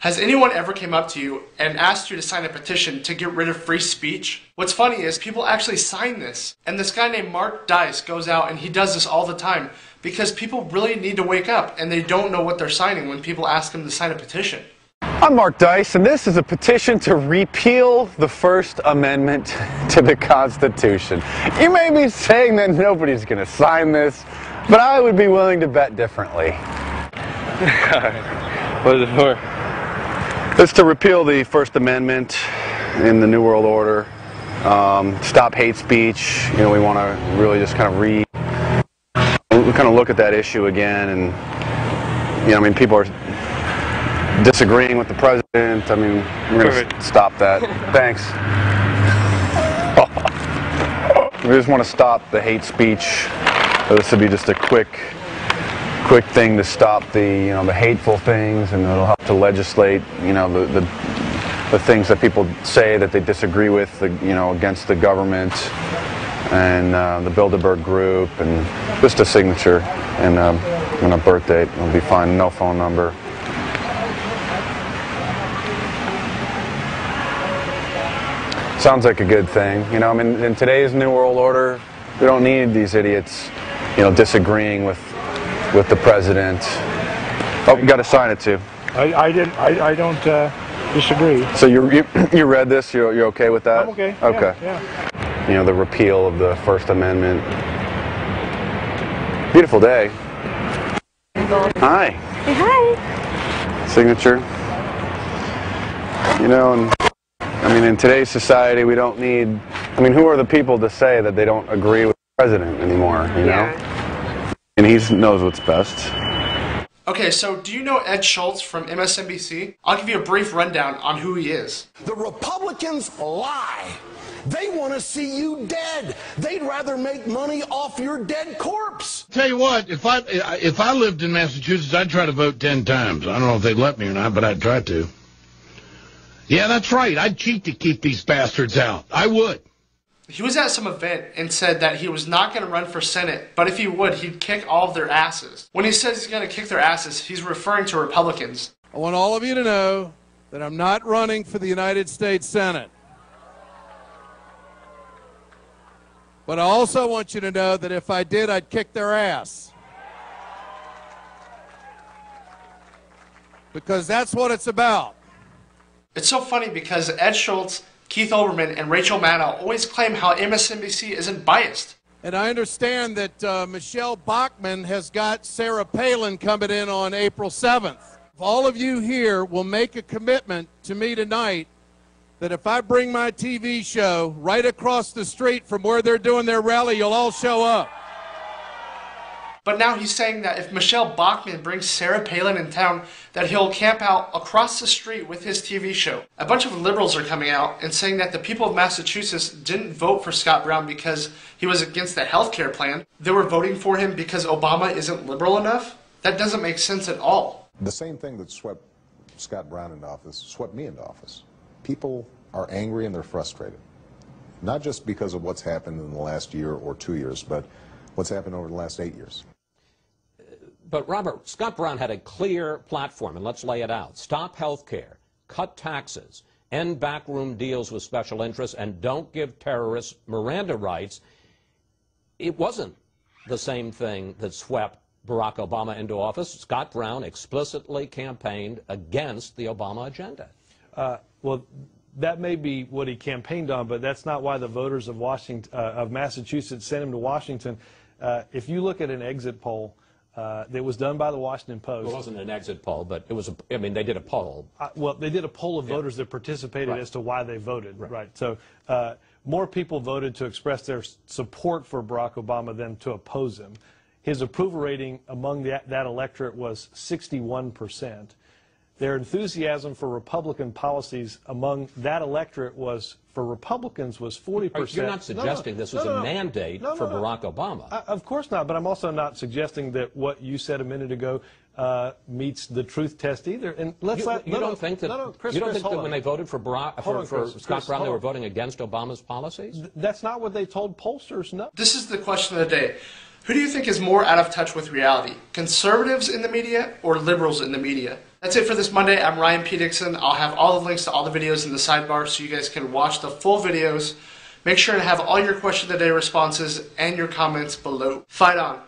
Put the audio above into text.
Has anyone ever came up to you and asked you to sign a petition to get rid of free speech? What's funny is people actually sign this, and this guy named Mark Dice goes out and he does this all the time because people really need to wake up and they don't know what they're signing when people ask them to sign a petition. I'm Mark Dice, and this is a petition to repeal the First Amendment to the Constitution. You may be saying that nobody's going to sign this, but I would be willing to bet differently. What is it for? It's to repeal the First Amendment in the New World Order, stop hate speech. You know, we want to really just kind of look at that issue again, and I mean, people are disagreeing with the president. I mean, we're going to stop that. Thanks. We just want to stop the hate speech. This would be just a quick thing to stop the the hateful things, and it'll help to legislate the things that people say that they disagree with against the government and the Bilderberg group, and just a signature and a birth date. It'll be fine. No phone number. Sounds like a good thing. I mean, in today's New World Order, we don't need these idiots disagreeing with the president. Oh, you got to sign it too. I don't disagree. So you read this? You're okay with that? I'm okay. Okay. Yeah. The repeal of the First Amendment. Beautiful day. Hi. Hey, hi. Signature. And I mean, in today's society, we don't need. I mean, who are the people to say that they don't agree with the president anymore? You know. And he knows what's best. Okay, so do you know Ed Schultz from MSNBC? I'll give you a brief rundown on who he is. The Republicans lie. They want to see you dead. They'd rather make money off your dead corpse. Tell you what, if I lived in Massachusetts, I'd try to vote 10 times. I don't know if they'd let me or not, but I'd try to. Yeah, that's right. I'd cheat to keep these bastards out. I would. He was at some event and said that he was not going to run for Senate, but if he would, he'd kick all of their asses. When he says he's going to kick their asses, he's referring to Republicans. I want all of you to know that I'm not running for the United States Senate. But I also want you to know that if I did, I'd kick their ass. Because that's what it's about. It's so funny because Ed Schultz, Keith Olbermann, and Rachel Maddow always claim how MSNBC isn't biased. And I understand that Michelle Bachmann has got Sarah Palin coming in on April 7th. If all of you here will make a commitment to me tonight that if I bring my TV show right across the street from where they're doing their rally, you'll all show up. But now he's saying that if Michelle Bachmann brings Sarah Palin in town, that he'll camp out across the street with his TV show. A bunch of liberals are coming out and saying that the people of Massachusetts didn't vote for Scott Brown because he was against the health care plan. They were voting for him because Obama isn't liberal enough? That doesn't make sense at all. The same thing that swept Scott Brown into office swept me into office. People are angry and they're frustrated. Not just because of what's happened in the last year or 2 years, but what's happened over the last 8 years. But, Robert, Scott Brown had a clear platform, and let's lay it out. Stop health care, cut taxes, end backroom deals with special interests, and don't give terrorists Miranda rights. It wasn't the same thing that swept Barack Obama into office. Scott Brown explicitly campaigned against the Obama agenda. Well, that may be what he campaigned on, but that's not why the voters of Massachusetts sent him to Washington. If you look at an exit poll, that was done by the Washington Post. It wasn't an exit poll, but it was, I mean, they did a poll. Well, they did a poll of voters that participated as to why they voted. Right. So more people voted to express their support for Barack Obama than to oppose him. His approval rating among that electorate was 61%. Their enthusiasm for Republican policies among that electorate for Republicans was 40%. You're not suggesting this was a mandate for Barack Obama. Of course not, but I'm also not suggesting that what you said a minute ago meets the truth test either. And you don't think that when they voted for Scott Brown, they were voting against Obama's policies? That's not what they told pollsters, no. This is the question of the day. Who do you think is more out of touch with reality? Conservatives in the media or liberals in the media? That's it for this Monday. I'm Ryan P. Dixon. I'll have all the links to all the videos in the sidebar so you guys can watch the full videos. Make sure to have all your question of the day responses and your comments below. Fight on.